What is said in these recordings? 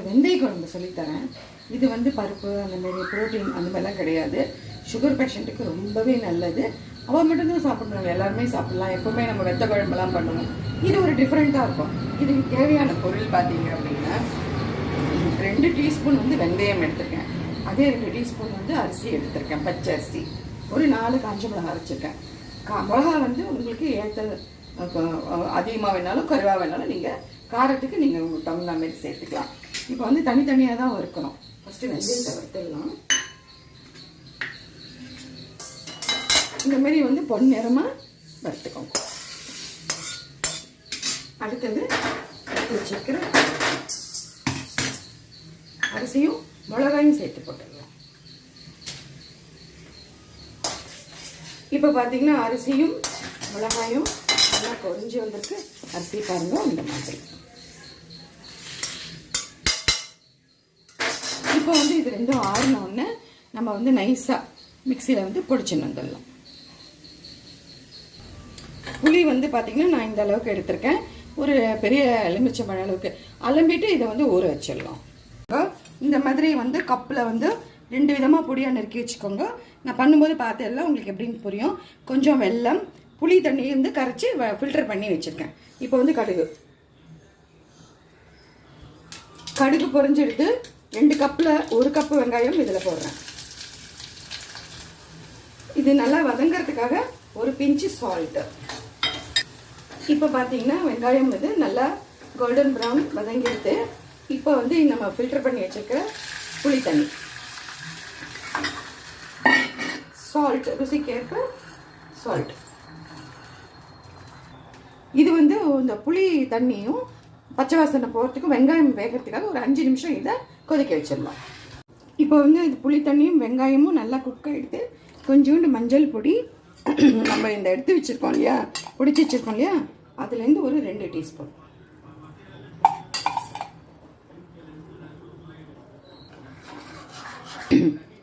வெந்தய குழம்பு சொல்லித்தரேன். இது வந்து பருப்பு அந்த மாதிரி ப்ரோட்டீன் அந்த மாதிரிலாம் கிடையாது. சுகர் பேஷண்ட்டுக்கு ரொம்பவே நல்லது. அவள் மட்டும்தான் சாப்பிடணும், எல்லாருமே சாப்பிடலாம். எப்போவுமே நம்ம வெத்த குழம்புலாம் பண்ணுவோம். இது ஒரு டிஃப்ரெண்ட்டாக இருக்கும். இதுக்கு தேவையான பொருள் பார்த்தீங்க அப்படின்னா 2 டீஸ்பூன் வந்து வெந்தயம் எடுத்திருக்கேன். அதே 2 டீஸ்பூன் வந்து அரிசி எடுத்திருக்கேன், பச்சை அரிசி. ஒரு 4 காஞ்ச மிளகா அரைச்சிருக்கேன். மிளகா வந்து உங்களுக்கு ஏற்ற அதிகமாக வேணாலும் குறைவாக வேணாலும் நீங்கள் காரத்துக்கு நீங்கள் உங்களுக்கு தகுந்த மாதிரி சேர்த்துக்கலாம். இப்போ வந்து தனித்தனியாக தான் வறுக்கணும். ஃபஸ்ட்டு வெந்தயத்தை வறுத்துடலாம். இந்த மாதிரி வந்து பொன்னிறமாக வறுத்துக்கோங்க. அடுத்தது வச்சுக்கிற அரிசியும் மிளகாயும் சேர்த்து போட்டுடலாம். இப்போ பார்த்தீங்கன்னா அரிசியும் மிளகாயும் நல்லா கொதிஞ்சு வந்திருக்கு. அரிசி பாருங்க இந்த மாதிரி. இப்போ வந்து இது ரெண்டும் ஆறினோடனே நம்ம வந்து நைஸாக மிக்சியில் வந்து பொடிச்சுன்னு வந்துடலாம். புளி வந்து பார்த்தீங்கன்னா நான் இந்த அளவுக்கு எடுத்திருக்கேன். ஒரு பெரிய எலுமிச்சம்பழம் அளவுக்கு அலம்பிட்டு இதை வந்து ஊற வச்சிடலாம். இந்த மாதிரி வந்து கப்பில் வந்து 2 விதமாக பொடியாக நறுக்கி வச்சுக்கோங்க. நான் பண்ணும்போது பார்த்தேன்ல உங்களுக்கு எப்படின்னு புரியும். கொஞ்சம் வெல்லம், புளி தண்ணி வந்து கரைச்சி ஃபில்டர் பண்ணி வச்சுருக்கேன். இப்போ வந்து கடுகு பொரிஞ்செடுத்து 2 கப்பில் 1 கப்பு வெங்காயம் இதில் போடுறேன். இது நல்லா வதங்கிறதுக்காக ஒரு பிஞ்சு சால்ட்டு. இப்போ பார்த்தீங்கன்னா வெங்காயம் வந்து நல்லா கோல்டன் ப்ரௌன் வதங்கிடுது. இப்போ வந்து நம்ம ஃபில்டர் பண்ணி வச்சுருக்க புளி தண்ணி, சால்ட், ருசிக்கேற்ப சால்ட். இது வந்து இந்த புளி தண்ணியும் பச்சை வாசனை போகிறதுக்கும் வெங்காயம் வேகிறதுக்காக ஒரு 5 நிமிஷம் இதை கொதிக்க வச்சிடலாம். இப்போ வந்து இது புளி தண்ணியும் வெங்காயமும் நல்லா குக் ஆகிடுது. கொஞ்சோண்டு மஞ்சள் பொடி நம்ம இந்த எடுத்து வச்சுருக்கோம் இல்லையா, பிடிச்சி வச்சுருக்கோம் இல்லையா, அதுலேருந்து ஒரு 2 டீஸ்பூன்.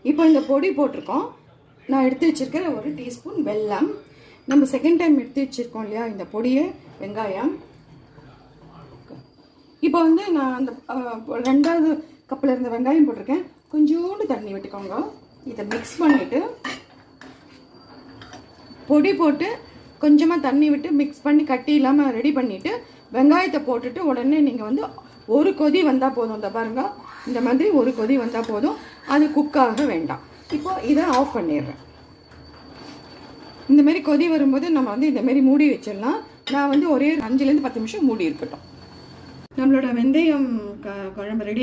இப்போ இந்த பொடி போட்டிருக்கோம். நான் எடுத்து வச்சுருக்கிற 1 டீஸ்பூன் வெல்லம். நம்ம செகண்ட் டைம் எடுத்து வச்சுருக்கோம் இல்லையா இந்த பொடியை, வெங்காயம். இப்போ வந்து நான் அந்த 2வது கப்பில் இருந்த வெங்காயம் போட்டிருக்கேன். கொஞ்சோண்டு தண்ணி விட்டுக்கோங்க. இதை மிக்ஸ் பண்ணிவிட்டு பொடி போட்டு கொஞ்சமாக தண்ணி விட்டு மிக்ஸ் பண்ணி கட்டி இல்லாமல் ரெடி பண்ணிவிட்டு வெங்காயத்தை போட்டுட்டு உடனே நீங்கள் வந்து ஒரு கொதி வந்தால் போதும். இந்த பாருங்க, இந்த மாதிரி ஒரு கொதி வந்தால் போதும். அது குக்காக வேண்டாம். இப்போ இதை ஆஃப் பண்ணிடுறேன். இந்த மாதிரி கொதி வரும்போது நம்ம வந்து இந்த மாதிரி மூடி வச்சிடலாம். நான் வந்து ஒரே 5லேருந்து 10 நிமிஷம் மூடி இருக்கட்டும். நம்மளோட வெந்தயம் குழம்பு ரெடி.